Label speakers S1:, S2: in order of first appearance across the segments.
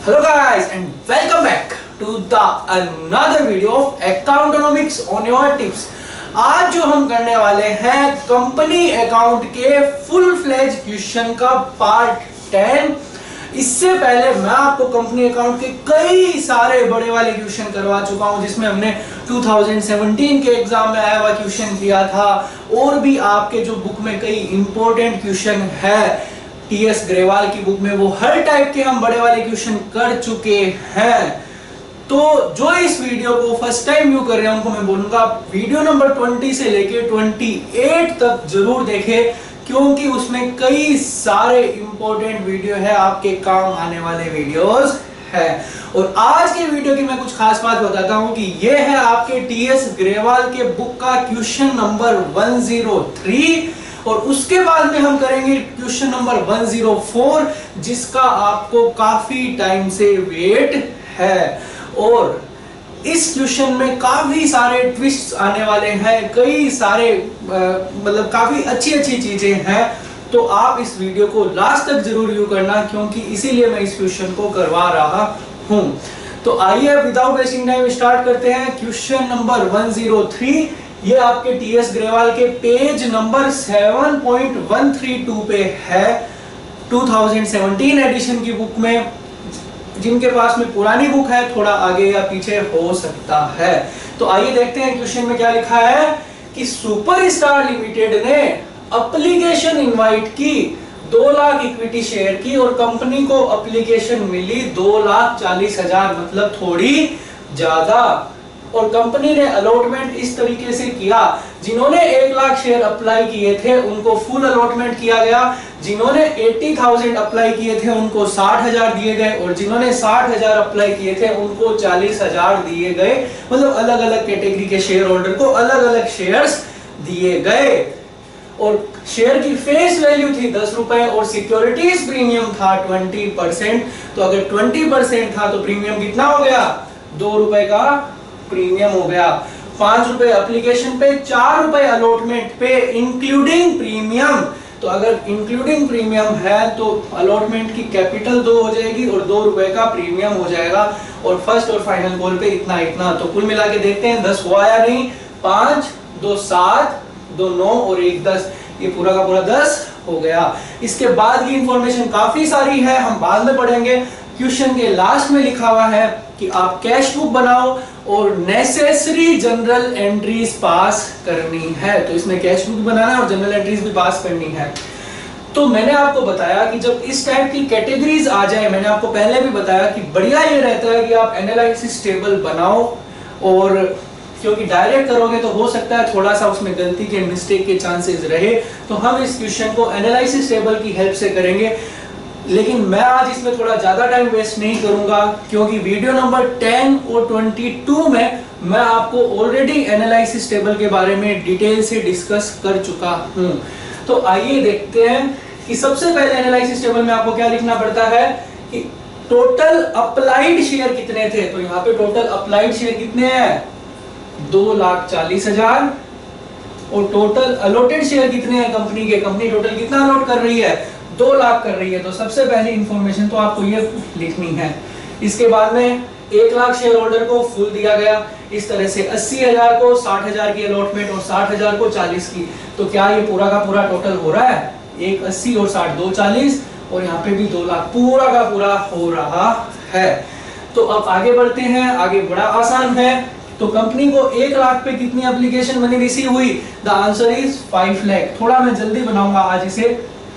S1: Hello guys and welcome back to the another video of Accountonomics on your tips। आज जो हम करने वाले हैं कंपनी अकाउंट के फुल फ्लेज क्वेश्चन का पार्ट 10। इससे पहले मैं आपको कंपनी अकाउंट के कई सारे बड़े वाले क्वेश्चन करवा चुका हूं, जिसमें हमने 2017 के एग्जाम में आया हुआ क्वेश्चन किया था, और भी आपके जो बुक में कई इंपॉर्टेंट क्वेश्चन है टीएस ग्रेवाल की बुक में, वो हर टाइप के हम बड़े वाले क्वेश्चन कर चुके हैं। तो जो इस वीडियो को फर्स्ट टाइम व्यू कर रहे हैं उनको मैं बोलूंगा वीडियो नंबर 20 से लेके 28 तक जरूर देखें, क्योंकि उसमें कई सारे इंपॉर्टेंट वीडियो है, आपके काम आने वाले वीडियोस है। और आज के वीडियो की मैं कुछ खास बात बताता हूं कि ये है आपके टीएस ग्रेवाल के बुक का क्वेश्चन नंबर 103, और उसके बाद में हम करेंगे क्वेश्चन नंबर 104, जिसका आपको काफी टाइम से वेट है। और इस क्वेश्चन में काफी सारे ट्विस्ट्स आने वाले हैं, कई सारे मतलब काफी अच्छी अच्छी चीजें हैं। तो आप इस वीडियो को लास्ट तक जरूर व्यू करना, क्योंकि इसीलिए मैं इस क्वेश्चन को करवा रहा हूं। तो आइए विदाउट वेस्टिंग टाइम स्टार्ट करते हैं। क्वेश्चन नंबर 103 ये आपके टीएस ग्रेवाल के पेज नंबर 7.132 पे है, 2017 एडिशन की बुक में। जिनके पास में पुरानी बुक है थोड़ा आगे या पीछे हो सकता है। तो आइए देखते हैं क्वेश्चन में क्या लिखा है कि सुपरस्टार लिमिटेड ने एप्लीकेशन इनवाइट की 2 लाख इक्विटी शेयर की, और कंपनी को एप्लीकेशन मिली 2,40,000, मतलब थोड़ी ज्यादा। और कंपनी ने अलॉटमेंट इस तरीके से किया, जिन्होंने 1 लाख शेयर अप्लाई किए थे उनको फुल अलॉटमेंट किया गया, जिन्होंने 80,000 अप्लाई किए थे उनको 60,000 दिए गए, और जिन्होंने 60,000 अप्लाई किए थे उनको 40,000 दिए गए। मतलब अलग अलग कैटेगरी के शेयर होल्डर को अलग अलग शेयर्स दिए गए। और शेयर की फेस वैल्यू थी 10 रुपए, और सिक्योरिटीज प्रीमियम था 20%। तो अगर 20% था तो प्रीमियम कितना हो गया? 2 रुपए का प्रीमियम हो गया। 5 रुपए एप्लीकेशन पे, 4 रुपए अलॉटमेंट पे इंक्लूडिंग प्रीमियम। तो अगर इंक्लूडिंग प्रीमियम है तो अलॉटमेंट की कैपिटल 2 हो जाएगी और 2 रुपए का प्रीमियम हो जाएगा, और फर्स्ट और फाइनल कॉल पे इतना इतना। तो कुल मिला के देखते हैं 10 हुआ या नहीं। 5, 2 7, 2 9 और 1 10, ये पूरा का पूरा 10 हो गया। इसके बाद की इंफॉर्मेशन काफी सारी है, हम बाद में पढ़ेंगे। क्वेश्चन के लास्ट में लिखा हुआ है कि आप कैश बुक बनाओ और नेसेसरी जनरल एंट्रीज पास करनी है। तो इसमें कैश बुक बनाना है और जनरल एंट्रीज भी पास करनी है। तो मैंने आपको बताया कि जब इस टाइप की कैटेगरीज आ जाए, मैंने आपको पहले भी बताया कि बढ़िया ये रहता है कि आप एनालिसिस टेबल बनाओ, और क्योंकि डायरेक्ट करोगे तो हो सकता है थोड़ा सा उसमें गलती के मिस्टेक के चांसेस रहे। तो हम इस क्वेश्चन को एनालिसिस टेबल की हेल्प से करेंगे, लेकिन मैं आज इसमें थोड़ा ज्यादा टाइम वेस्ट नहीं करूंगा, क्योंकि वीडियो नंबर 10 और 22 में मैं आपको ऑलरेडी एनालिसिस टेबल के बारे में डिटेल से डिस्कस कर चुका हूं। तो आइए देखते हैं कि सबसे पहले एनालिसिस टेबल में आपको क्या लिखना पड़ता है कि टोटल अप्लाइड शेयर कितने थे। तो यहाँ पे टोटल अप्लाइड शेयर कितने हैं? 2,40,000। और टोटल अलॉटेड शेयर कितने हैं कंपनी के? कंपनी टोटल कितना अलॉट कर रही है? 2 लाख कर रही है। तो सबसे पहली इंफॉर्मेशन तो आपको ये लिखनी है। इसके बाद में 1 लाख शेयर होल्डर को फुल दिया गया, इस तरह से 80,000 को 60,000 की अलॉटमेंट और 60,000 को 40 की। तो क्या ये पूरा का पूरा टोटल हो रहा है? 1 80 और 60 2 40, और यहाँ पे भी 2 लाख पूरा का पूरा हो रहा है। तो अब आगे बढ़ते हैं। आगे बड़ा आसान है। तो कंपनी को 1 लाख पे कितनी एप्लीकेशन मनी रिसीव हुई? The answer is 5 lakh. थोड़ा मैं जल्दी बनाऊंगा आज इसे,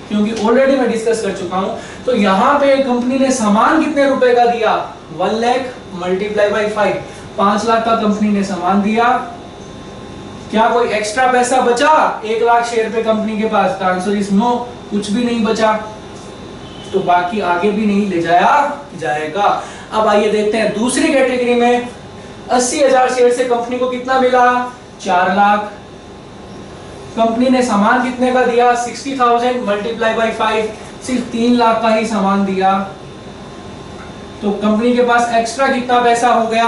S1: क्योंकि ऑलरेडी मैं डिस्कस कर चुका हूं। तो यहाँ पे कंपनी ने सामान कितने रुपए का दिया? 1 लाख मल्टीप्लाई बाई 5, 5 लाख का कंपनी ने सामान दिया। क्या कोई एक्स्ट्रा पैसा बचा 1 लाख शेयर पे कंपनी के पास? द आंसर इज नो, कुछ भी नहीं बचा। तो बाकी आगे भी नहीं ले जाया जाएगा। अब आइए देखते हैं दूसरी कैटेगरी में। 80,000 शेयर से कंपनी को कितना मिला? 4 लाख। कंपनी ने सामान कितने का दिया? 60,000 मल्टीप्लाई बाई 5, सिर्फ 3 लाख का ही सामान दिया। तो कंपनी के पास एक्स्ट्रा कितना पैसा हो गया?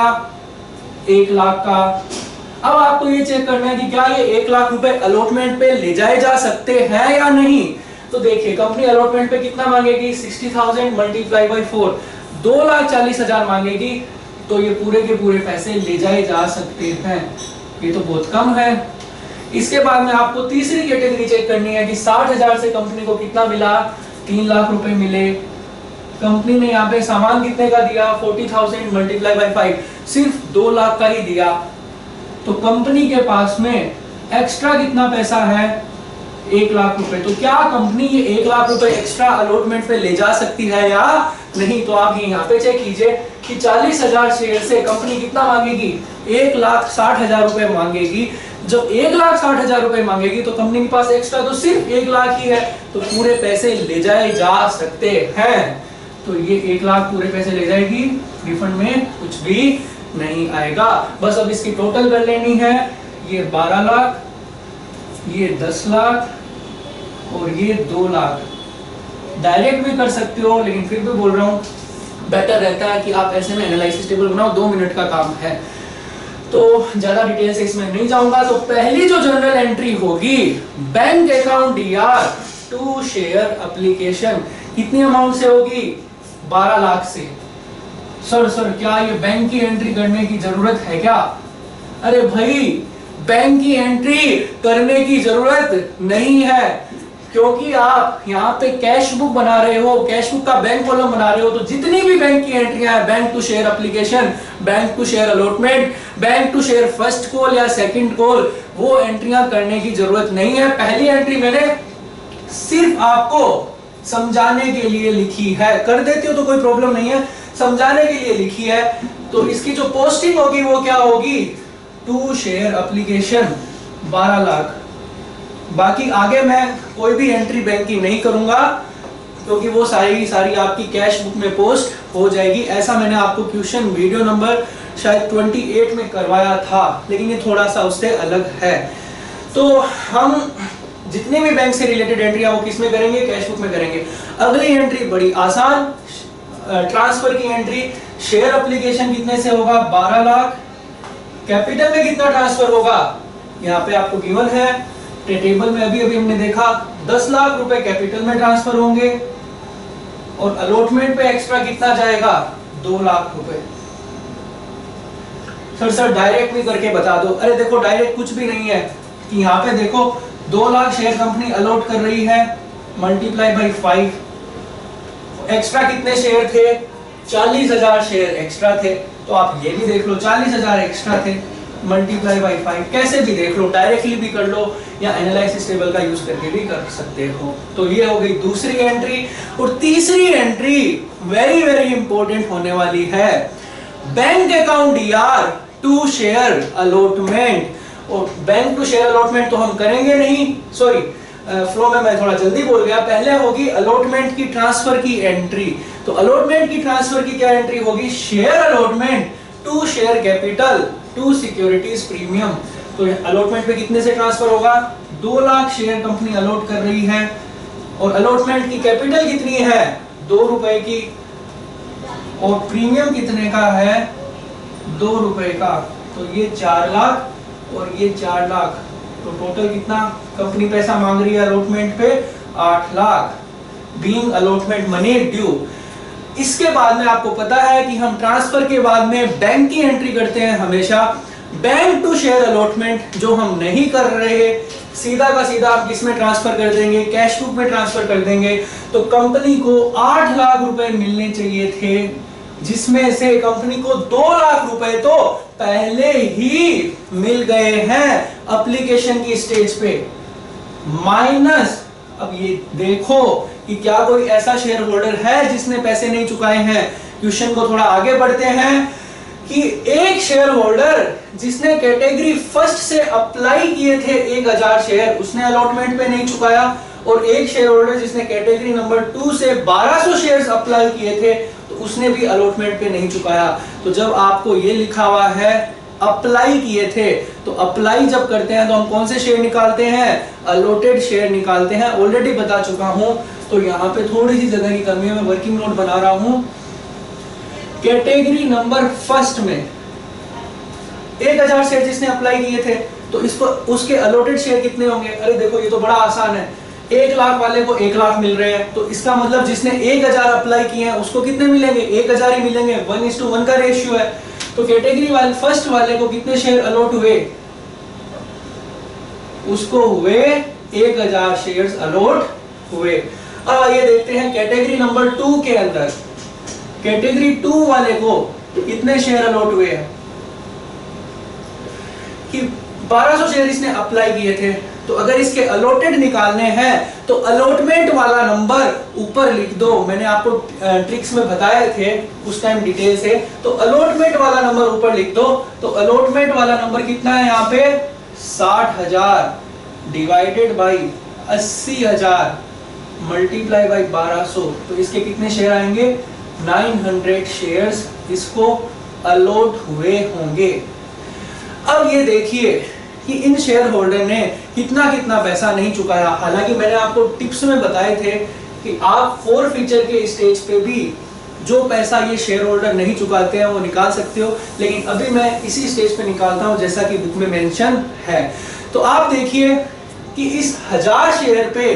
S1: 1 लाख का। अब आपको ये चेक करना है कि क्या ये 1 लाख रुपए अलॉटमेंट पे ले जाए जा सकते हैं या नहीं। तो देखिए कंपनी अलॉटमेंट पे कितना मांगेगी? 60,000 मल्टीप्लाई बाई 4, 2,40,000 मांगेगी तो ये पूरे के पूरे पैसे ले जाए जा सकते हैं, ये तो बहुत कम है। इसके बाद में आपको तीसरी कैटेगरी चेक करनी है कि 60,000 से कंपनी को कितना मिला, 3 लाख रुपए मिले। कंपनी ने यहाँ पे सामान कितने का दिया, 40,000 मल्टीप्लाई बाय 5, सिर्फ 2 लाख का ही दिया। तो कंपनी के पास में एक्स्ट्रा कितना पैसा है, 1 लाख रुपए। तो क्या कंपनी ये 1 लाख रुपए एक्स्ट्रा अलॉटमेंट पे ले जा सकती है या नहीं? तो आप यहाँ पे चेक कीजिए कि 40,000 शेयर से कंपनी कितना मांगेगी, 1,60,000 रुपए मांगेगी। जब 1,60,000 रुपए मांगेगी तो कंपनी के पास एक्स्ट्रा तो सिर्फ 1 लाख ही है, तो पूरे पैसे ले जाए जा सकते हैं। तो ये 1 लाख पूरे पैसे ले जाएगी, रिफंड में कुछ भी नहीं आएगा। बस अब इसकी टोटल कर लेनी है, ये 12 लाख, ये 10 लाख और ये 2 लाख। डायरेक्ट भी कर सकते हो, लेकिन फिर भी बोल रहा हूँ बेटर रहता है कि आप ऐसे में एनालिसिस टेबल बनाओ, 2 मिनट का काम है, तो ज्यादा डिटेल से इसमें नहीं जाऊंगा। तो पहली जो जनरल एंट्री होगी, bank account DR to share application, कितनी अमाउंट से होगी, 12 लाख से। सर क्या ये बैंक की एंट्री करने की जरूरत है क्या? अरे भाई, बैंक की एंट्री करने की जरूरत नहीं है, क्योंकि आप यहाँ पे कैश बुक बना रहे हो, कैश बुक का बैंक कॉलम बना रहे हो, तो जितनी भी बैंक की एंट्रियां हैं, bank to share application, bank to share allotment, bank to share first call या सेकंड कॉल, वो एंट्रियां करने की जरूरत नहीं है। पहली एंट्री मैंने सिर्फ आपको समझाने के लिए लिखी है, कर देती हो तो कोई प्रॉब्लम नहीं है, समझाने के लिए लिखी है। तो इसकी जो पोस्टिंग होगी वो क्या होगी, टू शेयर एप्लीकेशन 12 लाख। बाकी आगे मैं कोई भी एंट्री बैंक की नहीं करूंगा, क्योंकि वो सारी आपकी कैश बुक में पोस्ट हो जाएगी। ऐसा मैंने आपको क्वेश्चन वीडियो नंबर शायद 28 में करवाया था, लेकिन ये थोड़ा सा उससे अलग है। तो हम जितने भी बैंक से रिलेटेड एंट्री वो किस में करेंगे, कैश बुक में करेंगे। अगली एंट्री बड़ी आसान, ट्रांसफर की एंट्री। शेयर एप्लीकेशन कितने से होगा, 12 लाख। कैपिटल में कितना ट्रांसफर होगा, यहाँ पे आपको गिवन है, टेबल में अभी हमने देखा 10 लाख रुपए कैपिटल में ट्रांसफर होंगे, और अलॉटमेंट पे एक्स्ट्रा कितना जाएगा, 2 लाख रुपए। सर डायरेक्ट भी करके बता दो। अरे देखो, डायरेक्ट कुछ भी नहीं है कि यहाँ पे देखो 2 लाख शेयर कंपनी अलॉट कर रही है, मल्टीप्लाई बाई 5, एक्स्ट्रा कितने शेयर थे, 40,000 शेयर एक्स्ट्रा थे। तो आप ये भी देख लो, 40,000 एक्स्ट्रा थे, मल्टीप्लाई बाई 5, कैसे भी देख लो, डायरेक्टली भी कर लो या एनालिसिस टेबल का यूज करके भी कर सकते हो। तो ये हो गई दूसरी एंट्री। और तीसरी एंट्री वेरी वेरी इंपॉर्टेंट होने वाली है, bank account DR to share allotment. और बैंक टू शेयर अलॉटमेंट तो हम करेंगे नहीं, सॉरी फ्लो में मैं थोड़ा जल्दी बोल गया। पहले होगी अलॉटमेंट की ट्रांसफर की एंट्री। तो अलॉटमेंट की ट्रांसफर की क्या एंट्री होगी, share allotment to share capital to securities premium. तो अलॉटमेंट पे कितने से ट्रांसफर होगा, 2 लाख शेयर कंपनी अलॉट कर रही है, और अलॉटमेंट की कैपिटल कितनी है, 2 रुपए की, और प्रीमियम कितने का है, 2 रुपए का। तो ये 4 लाख और ये 4 लाख, तो टोटल कितना कंपनी पैसा मांग रही है अलॉटमेंट पे, 8 lakh, being allotment money due. इसके बाद में आपको पता है कि हम ट्रांसफर के बाद में बैंक की एंट्री करते हैं हमेशा। बैंक टू शेयर अलॉटमेंट जो हम नहीं कर रहे, सीधा का सीधा आप किसमें ट्रांसफर कर देंगे, कैश बुक में ट्रांसफर कर देंगे। तो कंपनी को 8 लाख रुपए मिलने चाहिए थे, जिसमें से कंपनी को 2 लाख रुपए तो पहले ही मिल गए हैं एप्लीकेशन की स्टेज पे, माइनस। अब ये देखो कि क्या कोई ऐसा शेयर होल्डर है जिसने पैसे नहीं चुकाए हैं। क्वेश्चन को थोड़ा आगे बढ़ते हैं कि एक शेयर होल्डर जिसने कैटेगरी फर्स्ट से अप्लाई किए थे 1000 शेयर, उसने अलॉटमेंट पे नहीं चुकाया, और एक शेयर होल्डर जिसने कैटेगरी नंबर 2 से 1200 शेयर्स अप्लाई किए थे, तो उसने भी अलॉटमेंट पे नहीं चुकाया। तो जब आपको ये लिखा हुआ है अप्लाई किए थे, तो अप्लाई जब करते हैं तो हम कौन से शेयर निकालते हैं, अलॉटेड शेयर निकालते हैं। ऑलरेडी बता चुका हूं, तो यहाँ पे थोड़ी सी जगह की कमी है, मैं वर्किंग नोट बना रहा हूं। कैटेगरी नंबर फर्स्ट में 1000 शेयर जिसने अप्लाई किए थे, तो इसको उसके अलॉटेड शेयर कितने होंगे। अरे देखो, ये तो बड़ा आसान है, 1 लाख वाले को 1 लाख मिल रहे हैं, तो इसका मतलब जिसने 1000 अप्लाई किए हैं उसको कितने मिलेंगे? 1000 ही मिलेंगे, 1:1 का रेशियो है। तो कैटेगरी वाले फर्स्ट वाले को कितने शेयर अलॉट हुए? उसको हुए 1000 शेयर्स अलॉट हुए। अब आइए देखते हैं कैटेगरी नंबर 2 के अंदर, कैटेगरी 2 वाले को कितने शेयर अलॉट हुए हैं? कि 1200 शेयर इसने अप्लाई किए थे, तो अगर इसके अलॉटेड निकालने हैं तो अलॉटमेंट वाला नंबर ऊपर लिख दो। मैंने आपको ट्रिक्स में बताए थे उस टाइम डिटेल से, तो अलॉटमेंट वाला नंबर ऊपर लिख दो। तो अलॉटमेंट वाला नंबर कितना है यहाँ पे? 60,000 डिवाइडेड बाई 80,000 मल्टीप्लाई बाई 1200, तो इसके कितने शेयर आएंगे? 900 शेयर्स इसको अलॉट हुए होंगे। अब ये देखिए कि इन शेयर होल्डर ने कितना कितना पैसा नहीं चुकाया। हालांकि मैंने आपको टिप्स में बताए थे कि आप फोरफीचर के स्टेज पे भी जो पैसा ये शेयर होल्डर नहीं चुकाते हैं वो निकाल सकते हो, लेकिन अभी मैं इसी स्टेज पे निकालता हूं जैसा कि बुक में मेंशन है। तो आप देखिए कि इस 1000 शेयर पे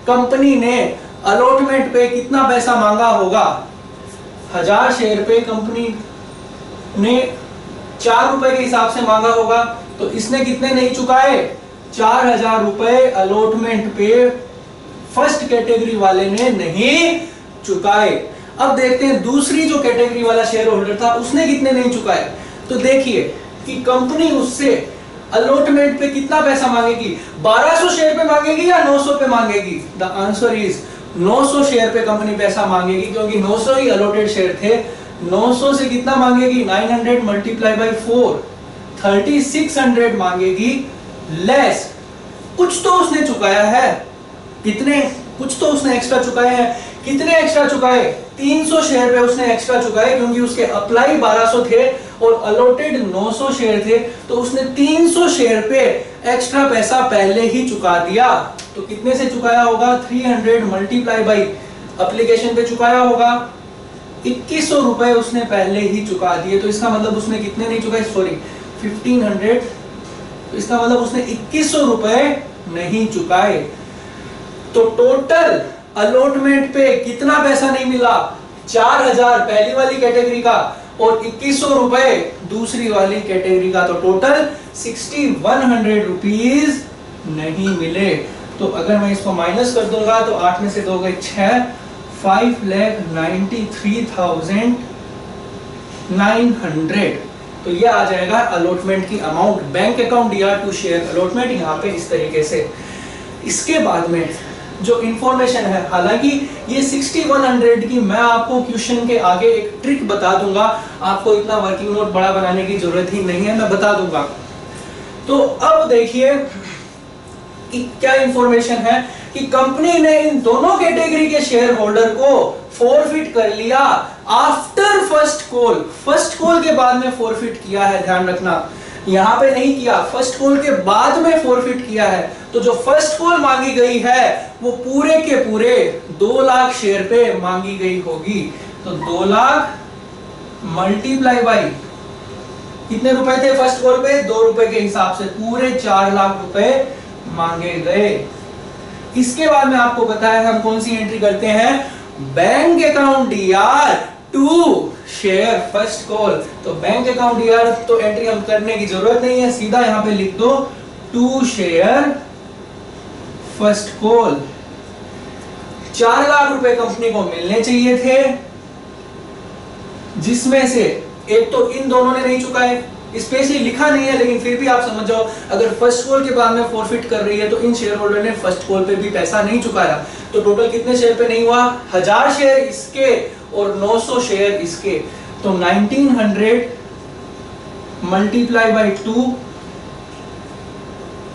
S1: कंपनी ने अलॉटमेंट पे कितना पैसा मांगा होगा। 1000 शेयर पे कंपनी ने 4 रुपए के हिसाब से मांगा होगा, तो इसने कितने नहीं चुकाए? 4000 रुपए अलॉटमेंट पे फर्स्ट कैटेगरी वाले ने नहीं चुकाए। अब देखते हैं दूसरी जो कैटेगरी वाला शेयर होल्डर था उसने कितने नहीं चुकाए। तो देखिए कि कंपनी उससे अलॉटमेंट पे कितना पैसा मांगेगी? 1200 शेयर पे मांगेगी या 900 पे मांगेगी? द आंसर इज 900 शेयर पे कंपनी पैसा मांगेगी, क्योंकि 900 ही अलॉटेड शेयर थे। 900 से कितना मांगेगी? 900 मल्टीप्लाई बाई 4, 3600 मांगेगी लेस। कुछ तो उसने चुकाया है, कितने? कुछ तो उसने एक्स्ट्रा चुकाए हैं। कितने एक्स्ट्रा चुकाए? 300 शेयर पे उसने एक्स्ट्रा चुकाए, क्योंकि उसके अप्लाई 1200 थे और अलॉटेड 900 शेयर थे, तो उसने 300 शेयर पे एक्स्ट्रा पैसा पहले ही चुका दिया। तो कितने से चुकाया होगा? 300 मल्टीप्लाई बाई एप्लीकेशन पे चुकाया होगा 2100 रुपए उसने पहले ही चुका दिए। तो इसका मतलब उसने कितने नहीं चुकाए? सॉरी 1500, तो इसका मतलब उसने 2100 रुपए नहीं चुकाए। तो टोटल अलॉटमेंट पे कितना पैसा नहीं मिला? 4000 पहली वाली कैटेगरी का और 2100 रुपए दूसरी वाली कैटेगरी का, तो टोटल 6100 रुपीज नहीं मिले। तो अगर मैं इसको माइनस कर दूंगा तो 8 में से 2 गए 6, 5,93,900, तो ये आ जाएगा अलॉटमेंट की amount. Bank account DR to share allotment यहाँ पे इस तरीके से। इसके बाद में जो इंफॉर्मेशन है, हालांकि ये 6100 की मैं आपको क्वेश्चन के आगे एक ट्रिक बता दूंगा, आपको इतना वर्किंग नोट बड़ा बनाने की जरूरत ही नहीं है, मैं बता दूंगा। तो अब देखिए कि क्या इंफॉर्मेशन है कि कंपनी ने इन दोनों कैटेगरी के शेयर होल्डर को फोरफिट कर लिया after first call. First call के बाद में फोरफिट किया है, ध्यान रखना, यहां पे नहीं किया, फर्स्ट कॉल के बाद में फोरफिट किया है। तो जो फर्स्ट कॉल मांगी गई है वो पूरे के पूरे 2 लाख शेयर पे मांगी गई होगी। तो 2 लाख मल्टीप्लाई बाई कितने रुपए थे फर्स्ट कॉल पे? 2 रुपए के हिसाब से पूरे 4 लाख रुपए मांगे गए। इसके बाद में आपको पता है हम कौन सी एंट्री करते हैं? Bank account DR to share first call. तो बैंक अकाउंट DR तो एंट्री हम करने की जरूरत नहीं है, सीधा यहां पे लिख दो to share first call. 4 lakh रुपए कंपनी को मिलने चाहिए थे, जिसमें से एक तो इन दोनों ने नहीं चुकाए, स्पेशली लिखा नहीं है लेकिन फिर भी आप समझ जाओ, अगर फर्स्ट कॉल के बाद में फोरफिट कर रही है तो इन शेयर होल्डर ने फर्स्ट कॉल पे भी पैसा नहीं चुकाया। तो टोटल कितने शेयर पे नहीं हुआ? 1000 शेयर इसके और 900 शेयर इसके। तो 1900 मल्टीप्लाई बाई 2,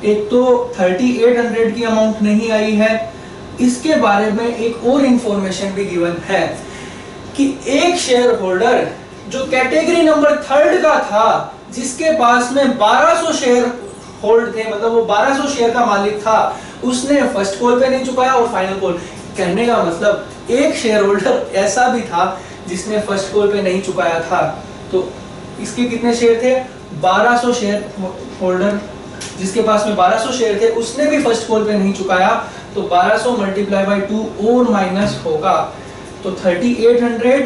S1: एक तो 3800 की अमाउंट नहीं आई है। इसके बारे में एक और इंफॉर्मेशन भी गिवन है कि एक शेयर होल्डर जो कैटेगरी नंबर 3 का था, जिसके पास में 1200 शेयर होल्ड थे, मतलब वो 1200 शेयर का मालिक था, उसने फर्स्ट कॉल पे नहीं चुकाया और फाइनल कॉल। कहने का मतलब एक शेयर होल्डर ऐसा भी था जिसने फर्स्ट कॉल पे नहीं चुकाया था। तो इसके कितने शेयर थे? 1200 शेयर होल्डर जिसके पास में 1200 शेयर थे, उसने भी फर्स्ट कॉल पे नहीं चुकाया। तो 1200 मल्टीप्लाई बाई 2 और माइनस होगा तो 3800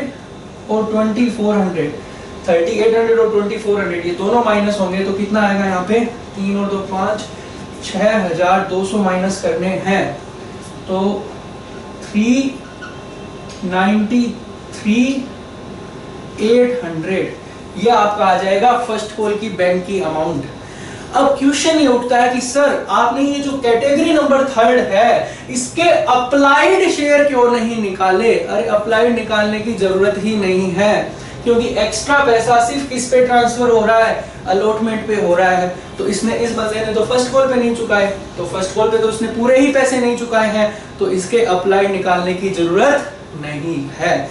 S1: और 2400, 3800 और 2400 ये दोनों माइनस होंगे तो कितना आएगा यहाँ पे 3 और 2 5, 6200 माइनस करने हैं तो 393,800 ये आपका आ जाएगा फर्स्ट कॉल की बैंक की अमाउंट। अब क्वेश्चन ये उठता है कि सर आपने ये जो कैटेगरी नंबर 3 है इसके अप्लाइड शेयर क्यों नहीं निकाले? अरे अप्लाइड निकालने की जरूरत ही नहीं है क्योंकि एक्स्ट्रा पैसा सिर्फ किस पे ट्रांसफर हो रहा है, अलॉटमेंट पे हो रहा है। तो इसने इस बंदे ने तो फर्स्ट कॉल पे नहीं चुकाए, तो फर्स्ट कॉल पे तो उसने पूरे ही पैसे नहीं चुकाए हैं, तो इसके अप्लाइड निकालने की जरूरत नहीं है।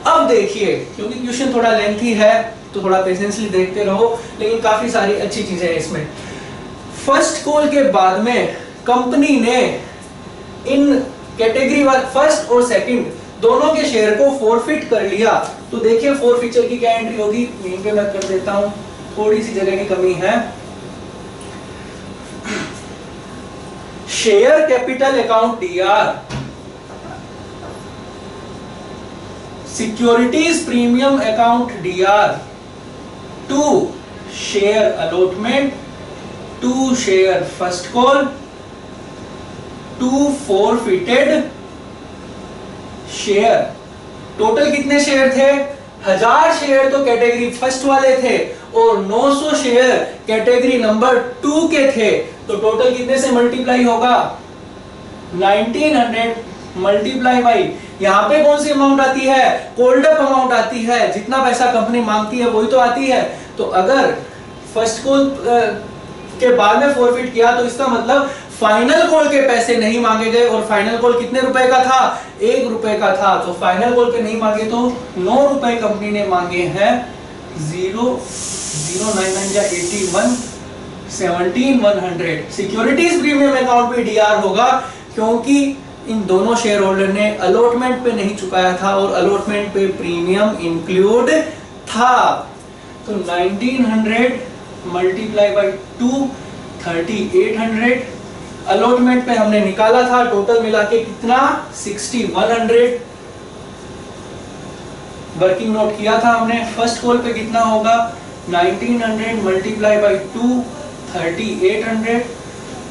S1: अब देखिए क्योंकि क्वेश्चन थोड़ा लेंथी है तो थोड़ा पेशेंसली देखते रहो, लेकिन काफी सारी अच्छी चीजें हैं इसमें। फर्स्ट कॉल के बाद में कंपनी ने इन कैटेगरी फर्स्ट और सेकंड दोनों के शेयर को फॉरफिट कर लिया। तो देखिए फॉरफिचर की क्या एंट्री होगी, यहीं पे मैं कर देता हूं, थोड़ी सी जगह की कमी है। Share capital account DR, securities premium account DR, to share allotment, to share first call, to forfeited share. Total कितने शेयर थे? 1000 शेयर तो कैटेगरी फर्स्ट वाले थे और 900 शेयर कैटेगरी नंबर 2 के थे। तो टोटल कितने से मल्टीप्लाई होगा? 1900 मल्टीप्लाई बाई, यहां पे कौन सी अमाउंट आती है? कोल्ड अप अमाउंट आती है, जितना पैसा कंपनी मांगती है वही तो आती है। तो अगर फर्स्ट कॉल के बाद में फॉरफिट किया तो इसका मतलब फाइनल कॉल के पैसे नहीं मांगे गए, और फाइनल कॉल कितने रुपए का था? 1 रुपए का था। तो फाइनल कॉल के नहीं मांगे तो 9 रुपए कंपनी ने मांगे हैं। 0.099 17,100 सिक्योरिटीज प्रीमियम अकाउंट पे डीआर होगा क्योंकि इन दोनों शेयर होल्डर ने अलॉटमेंट पे नहीं चुकाया था और अलॉटमेंट पे प्रीमियम इंक्लूड था। तो 1900 मल्टीप्लाई बाई 2 3800, अलॉटमेंट पे हमने निकाला था, टोटल मिला के कितना? 6100। वर्किंग नोट किया था हमने, फर्स्ट कॉल पे कितना होगा? 1900 मल्टीप्लाई बाई 2 3800।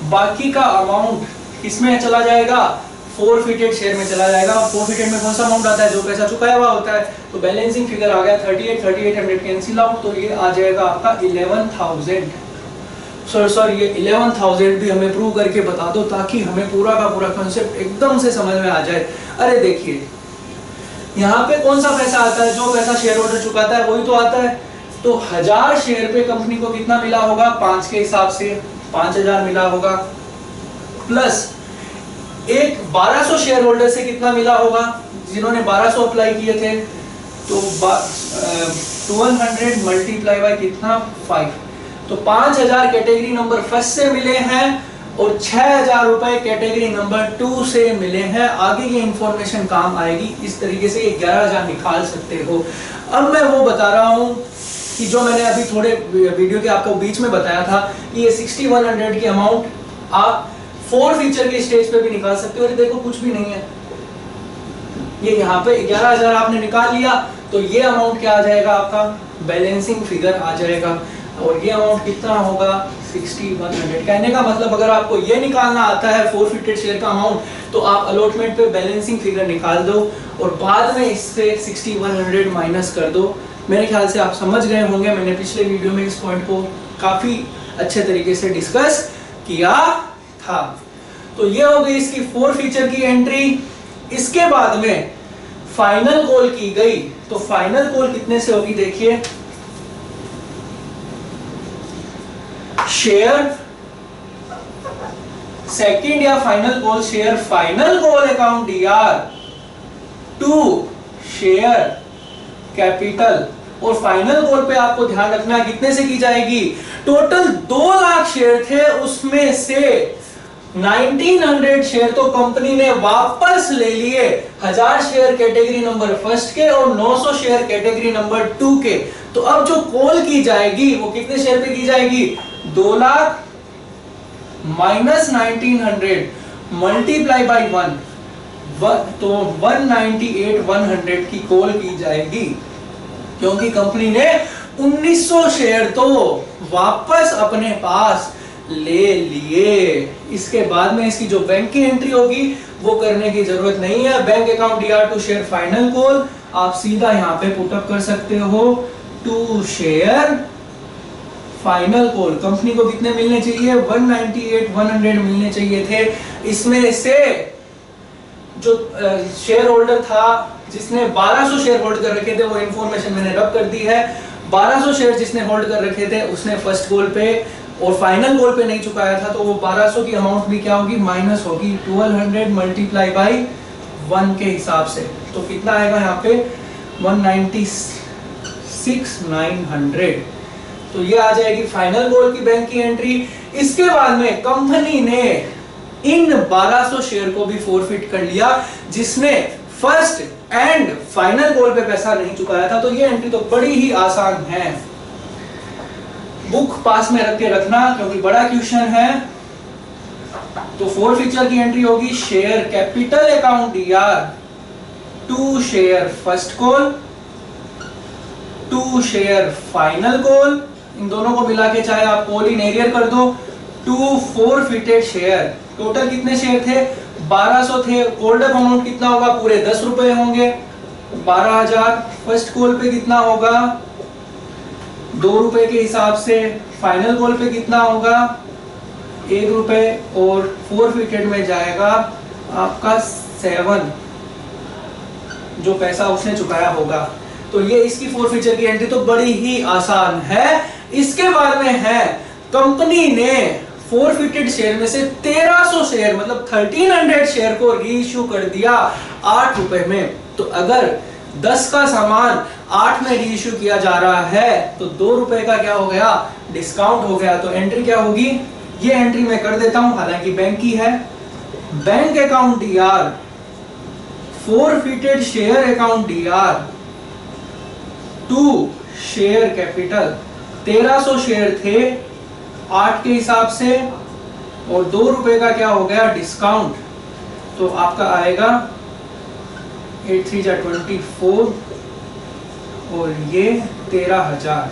S1: बाकी का अमाउंट किसमें चला जाएगा? फॉरफिटेड शेयर में चला जाएगा। फॉरफिटेड में कौन सा अमाउंट आता है? जो पैसा चुकाया हुआ होता है। तो बैलेंसिंग फिगर आ गया 3800 कैंसिल आउट, तो ये आ जाएगा आपका 11,000। सॉरी ये 11,000 भी हमें प्रूव करके बता दो ताकि हमें पूरा का पूरा कॉन्सेप्ट एकदम से समझ में आ जाए। अरे देखिए यहाँ पे कौन सा पैसा आता है? जो पैसा शेयर होल्डर चुकाता है वही तो आता है। तो 1000 शेयर पे कंपनी को कितना मिला होगा? 5 के हिसाब से 5000 मिला होगा, प्लस एक 1200 शेयर होल्डर से कितना मिला होगा जिन्होंने 1200 अप्लाई किए थे। तो 1200 मल्टीप्लाई बाय कितना? 5। तो 5000 कैटेगरी नंबर फर्स्ट से मिले हैं और 6000 रुपए कैटेगरी नंबर 2 से मिले हैं। आगे की इंफॉर्मेशन काम आएगी। इस तरीके से 11,000 निकाल सकते हो। अब मैं वो बता रहा हूं कि जो मैंने अभी थोड़े वीडियो के आपको बीच में बताया था कि ये 6100 की अमाउंट आप फॉरफिचर के स्टेज पे भी निकाल सकते हो। देखो कुछ भी नहीं है, ये यहाँ पे 11,000 आपने निकाल लिया तो ये अमाउंट क्या आ जाएगा? आपका बैलेंसिंग फिगर आ जाएगा। और ये अमाउंट कितना होगा? 6100। कहने का मतलब अगर आपको ये निकालना आता है फॉरफिटेड शेयर का अमाउंट तो आप अलॉटमेंट पे बैलेंसिंग फिगर निकाल दो और बाद में इससे 6100 माइनस कर दो। मेरे ख्याल से आप समझ गए होंगे। मैंने पिछले वीडियो में इस पॉइंट को काफी अच्छे तरीके से डिस्कस किया था। तो ये हो गई इसकी फॉरफिचर की एंट्री। इसके बाद में फाइनल कॉल की गई तो फाइनल कॉल कितने से होगी? देखिए शेयर सेकंड या final call share final call account DR to share capital. और फाइनल कॉल पे आपको ध्यान रखना कितने से की जाएगी? टोटल 2 लाख शेयर थे, उसमें से 1900 शेयर तो कंपनी ने वापस ले लिए। 1000 शेयर कैटेगरी नंबर फर्स्ट के और 900 शेयर कैटेगरी नंबर 2 के। तो अब जो कॉल की जाएगी वो कितने शेयर पे की जाएगी? 2 लाख माइनस 1900 मल्टीप्लाई बाई 1 तो 198,100 की कॉल की जाएगी, क्योंकि कंपनी ने 1900 शेयर तो वापस अपने पास ले लिए। इसके बाद में इसकी जो बैंक की एंट्री होगी वो करने की जरूरत नहीं है। Bank account DR to share final call आप सीधा यहाँ पे पुटअप कर सकते हो, to share final call. Company को कितने मिलने चाहिए? 198,100 मिलने चाहिए थे। इसमें से जो शेयर होल्डर था जिसने 1200 शेयर होल्ड कर रखे थे, वो इंफॉर्मेशन मैंने रब कर दी है। 1200 शेयर जिसने होल्ड कर रखे थे उसने फर्स्ट कॉल पे और फाइनल कॉल पे नहीं चुकाया था, तो वो 1200 की अमाउंट भी क्या होगी? माइनस होगी 1200 मल्टीप्लाई बाई 1 के हिसाब से। तो कितना आएगा यहाँ पे? 196,900। तो ये आ जाएगी फाइनल कॉल की बैंक की एंट्री। इसके बाद में कंपनी ने इन 1200 शेयर को भी फॉरफिट कर लिया जिसने फर्स्ट एंड फाइनल कॉल पे पैसा नहीं चुकाया था। तो ये एंट्री तो बड़ी ही आसान है, बुक पास में रख के रखना क्योंकि बड़ा क्वेश्चन है। तो फॉरफिचर की एंट्री होगी share capital account DR to share first call to share final call, इन दोनों को मिला के चाहे आप कॉल इन एरियर कर दो, टू फॉरफिटेड शेयर। टोटल कितने शेयर थे? 1200 थे। कॉल्ड अप अमाउंट कितना होगा? पूरे 10 रुपए होंगे, 12,000। फर्स्ट कॉल पे कितना होगा? 2 रुपए के हिसाब से। फाइनल कॉल पे कितना होगा? 1 रुपए। और फॉरफिटेड में जाएगा आपका 7, जो पैसा उसने चुकाया होगा। तो ये इसकी फॉरफिचर की एंट्री तो बड़ी ही आसान है। इसके बाद में है कंपनी ने फॉरफिटेड शेयर में से 1300 शेयर मतलब 1300 शेयर को रीइश्यू कर दिया 8 रुपए में। तो अगर 10 का सामान 8 में रीइश्यू किया जा रहा है तो 2 रुपए का क्या हो गया? डिस्काउंट हो गया। तो एंट्री क्या होगी? ये एंट्री मैं कर देता हूं, हालांकि बैंक की है। Bank account DR forfeited share account DR to share capital. 1300 share थे 8 के हिसाब से और 2 रुपए का क्या हो गया? डिस्काउंट। तो आपका आएगा 8 3 जा 24 और ये 13,000।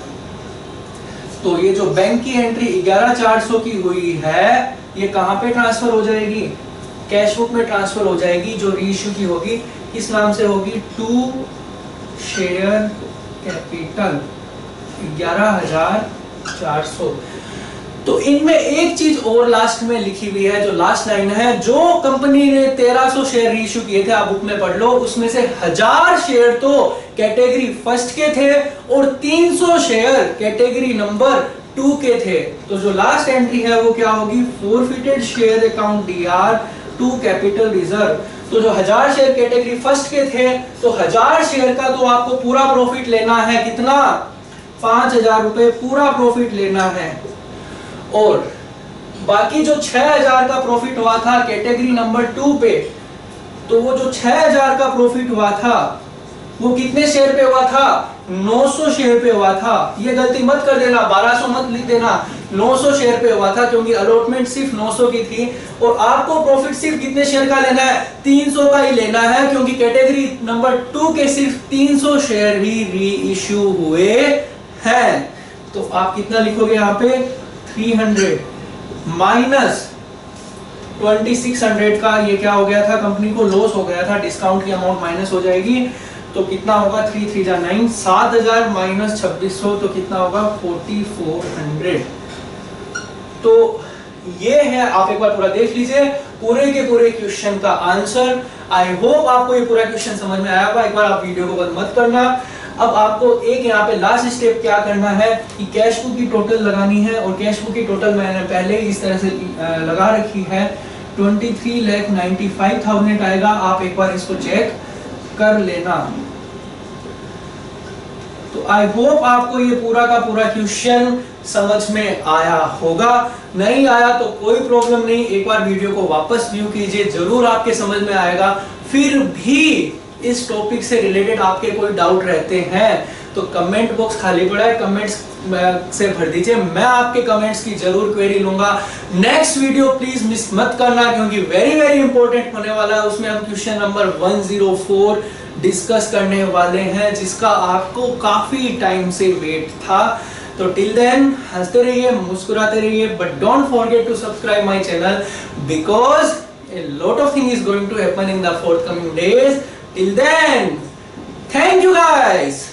S1: तो ये जो बैंक की एंट्री 11,400 की हुई है ये कहां पे ट्रांसफर हो जाएगी? कैश बुक में ट्रांसफर हो जाएगी, जो रीइश्यू की होगी। किस नाम से होगी? To share capital 11,400। तो इनमें एक चीज और लास्ट में लिखी हुई है, जो लास्ट लाइन है, जो कंपनी ने 1300 शेयर रीइश्यू किए थे, आप बुक में पढ़ लो, उसमें से 1000 शेयर तो कैटेगरी फर्स्ट के थे और 300 शेयर कैटेगरी नंबर 2 के थे। तो जो लास्ट एंट्री है वो क्या होगी? Forfeited share account DR to capital reserve. तो जो 1000 शेयर कैटेगरी फर्स्ट के थे, तो 1000 शेयर का तो आपको पूरा प्रॉफिट लेना है। कितना? 5,000 रुपए पूरा प्रॉफिट लेना है। और बाकी जो 6,000 का प्रॉफिट हुआ था कैटेगरी नंबर 2 पे, तो वो जो 6,000 का प्रॉफिट हुआ था वो कितने शेयर पे हुआ था? 900 शेयर पे हुआ था। ये गलती मत कर देना, 1200 मत लिख देना, 900 शेयर पे हुआ था, क्योंकि अलॉटमेंट सिर्फ 900 की थी और आपको प्रॉफिट सिर्फ कितने शेयर का लेना है? 300 का ही लेना है, क्योंकि कैटेगरी नंबर 2 के सिर्फ 300 शेयर ही रीइश्यू हुए हैं। तो आप कितना लिखोगे यहाँ पे? 300 माइनस 2600 का ये क्या हो गया था? कंपनी को लॉस हो गया था, डिस्काउंट की अमाउंट माइनस हो जाएगी। तो कितना होगा? 3 3 जा 9, 7,000 माइनस 2600 तो कितना होगा? 4400। तो ये है, आप एक बार पूरा देख लीजिए पूरे के पूरे क्वेश्चन का आंसर। आई होप आपको ये पूरा क्वेश्चन समझ में आया होगा। एक बार आप वीडियो को बंद मत करना। अब आपको एक यहाँ पे लास्ट स्टेप क्या करना है कि कैश बुक की टोटल लगानी है, और कैश बुक की टोटल मैंने पहले इस तरह से लगा रखी है। 23,95,000 आएगा। आप एक बार इसको चेक कर लेना। तो आई होप आपको ये पूरा का पूरा क्वेश्चन समझ में आया होगा। नहीं आया तो कोई प्रॉब्लम नहीं, एक बार वीडियो को वापस व्यू कीजिए, जरूर आपके समझ में आएगा। फिर भी इस टॉपिक से रिलेटेड आपके कोई डाउट रहते हैं तो कमेंट बॉक्स खाली पड़ा है, कमेंट्स से भर दीजिए, मैं आपके कमेंट्स की जरूर क्वेरी लूंगा। नेक्स्ट वीडियो प्लीज मिस मत करना क्योंकि वेरी वेरी इंपॉर्टेंट होने वाला है। उसमें हम क्वेश्चन नंबर 104 डिस्कस करने वाले हैं जिसका आपको काफी टाइम से वेट था। तो टिल देन हंसते रहिए, मुस्कुराते रहिए, but don't forget to subscribe my channel because a lot of thing is going to happen in the forthcoming days. Till then, thank you guys.